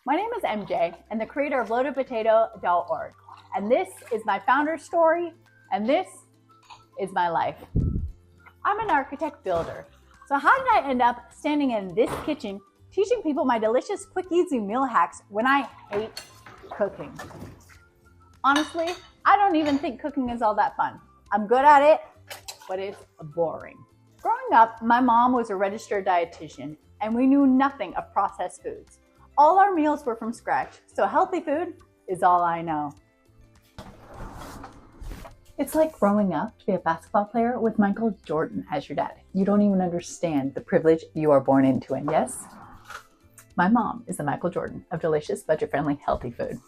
My name is MJ, and the creator of loadedpotato.org. And this is my founder's story, and this is my life. I'm an architect builder. So how did I end up standing in this kitchen teaching people my delicious, quick, easy meal hacks when I hate cooking? Honestly, I don't even think cooking is all that fun. I'm good at it, but it's boring. Growing up, my mom was a registered dietitian, and we knew nothing of processed foods. All our meals were from scratch, so healthy food is all I know. It's like growing up to be a basketball player with Michael Jordan as your dad. You don't even understand the privilege you are born into. And yes, my mom is the Michael Jordan of delicious, budget-friendly, healthy food.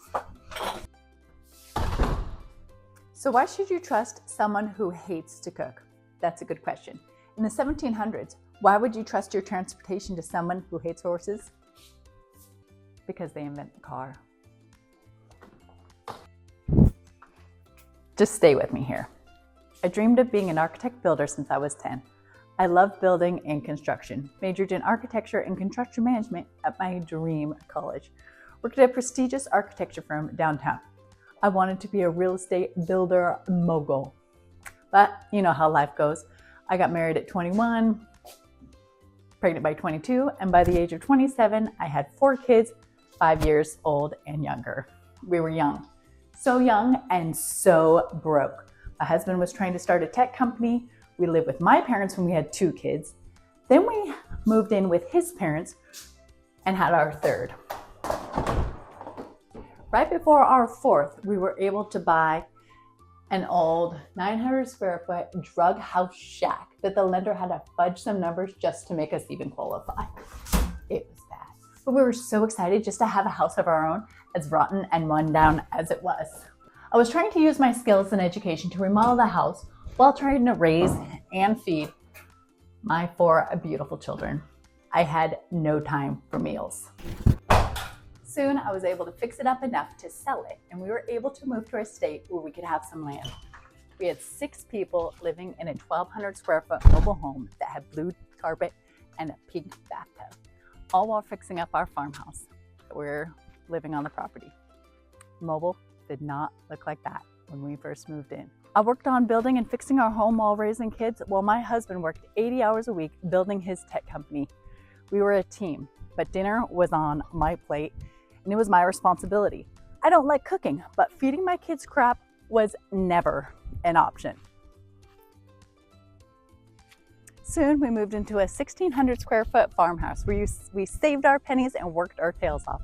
So why should you trust someone who hates to cook? That's a good question. In the 1700s, why would you trust your transportation to someone who hates horses? Because they invent the car. Just stay with me here. I dreamed of being an architect builder since I was 10. I love building and construction, majored in architecture and construction management at my dream college. Worked at a prestigious architecture firm downtown. I wanted to be a real estate builder mogul. But you know how life goes. I got married at 21, pregnant by 22, and by the age of 27, I had 4 kids, 5 years old and younger. We were young. So young and so broke. My husband was trying to start a tech company. We lived with my parents when we had 2 kids. Then we moved in with his parents and had our 3rd. Right before our 4th, we were able to buy an old 900 square foot drug house shack that the lender had to fudge some numbers just to make us even qualify. It was bad. But we were so excited just to have a house of our own, as rotten and run down as it was. I was trying to use my skills and education to remodel the house while trying to raise and feed my 4 beautiful children. I had no time for meals. Soon I was able to fix it up enough to sell it, and we were able to move to a state where we could have some land. We had 6 people living in a 1,200 square foot mobile home that had blue carpet and a pink bathtub, all while fixing up our farmhouse that we're living on the property. Mobile did not look like that when we first moved in. I worked on building and fixing our home while raising kids, while my husband worked 80 hours a week building his tech company. We were a team, but dinner was on my plate and it was my responsibility. I don't like cooking, but feeding my kids crap was never an option. Soon we moved into a 1,600 square foot farmhouse where we saved our pennies and worked our tails off.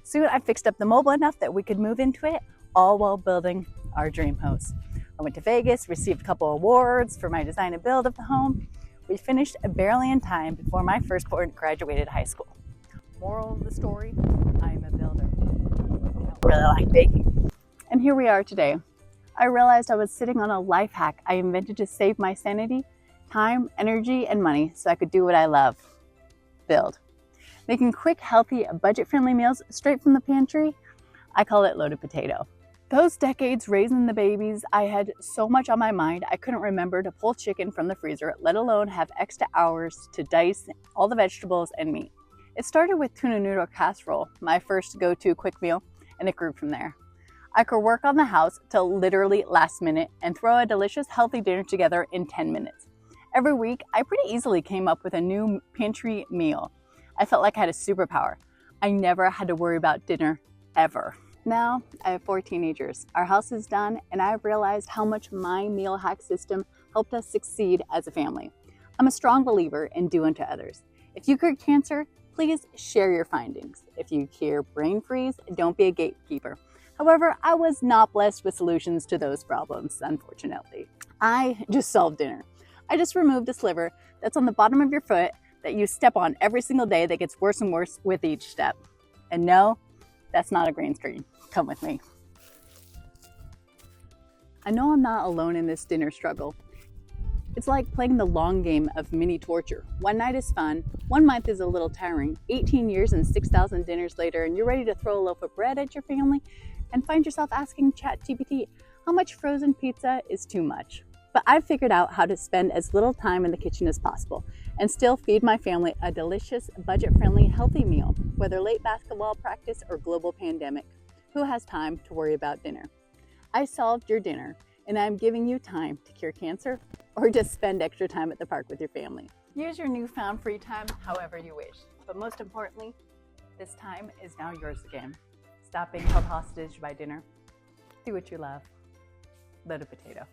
Soon I fixed up the mobile enough that we could move into it, all while building our dream house. I went to Vegas, received a couple awards for my design and build of the home. We finished barely in time before my firstborn graduated high school. Moral of the story, I'm a builder. I don't really like baking. And here we are today. I realized I was sitting on a life hack I invented to save my sanity, time, energy, and money so I could do what I love, build. Making quick, healthy, budget-friendly meals straight from the pantry, I call it loaded potato. Those decades raising the babies, I had so much on my mind I couldn't remember to pull chicken from the freezer, let alone have extra hours to dice all the vegetables and meat. It started with tuna noodle casserole, my first go-to quick meal, and it grew from there. I could work on the house till literally last minute and throw a delicious, healthy dinner together in 10 minutes. Every week, I pretty easily came up with a new pantry meal. I felt like I had a superpower. I never had to worry about dinner, ever. Now, I have 4 teenagers. Our house is done, and I've realized how much my meal hack system helped us succeed as a family. I'm a strong believer in do unto others. If you cured cancer, please share your findings. If you cure brain freeze, don't be a gatekeeper. However, I was not blessed with solutions to those problems, unfortunately. I just solved dinner. I just removed a sliver that's on the bottom of your foot that you step on every single day that gets worse and worse with each step. And no, that's not a green screen. Come with me. I know I'm not alone in this dinner struggle. It's like playing the long game of mini torture. One night is fun, 1 month is a little tiring, 18 years and 6,000 dinners later, and you're ready to throw a loaf of bread at your family and find yourself asking ChatGPT, how much frozen pizza is too much? But I've figured out how to spend as little time in the kitchen as possible. and still feed my family a delicious, budget-friendly, healthy meal, whether late basketball practice or global pandemic. Who has time to worry about dinner? I solved your dinner, and I'm giving you time to cure cancer or just spend extra time at the park with your family. Use your newfound free time however you wish, but most importantly, this time is now yours again. Stop being held hostage by dinner. Do what you love. Load a potato.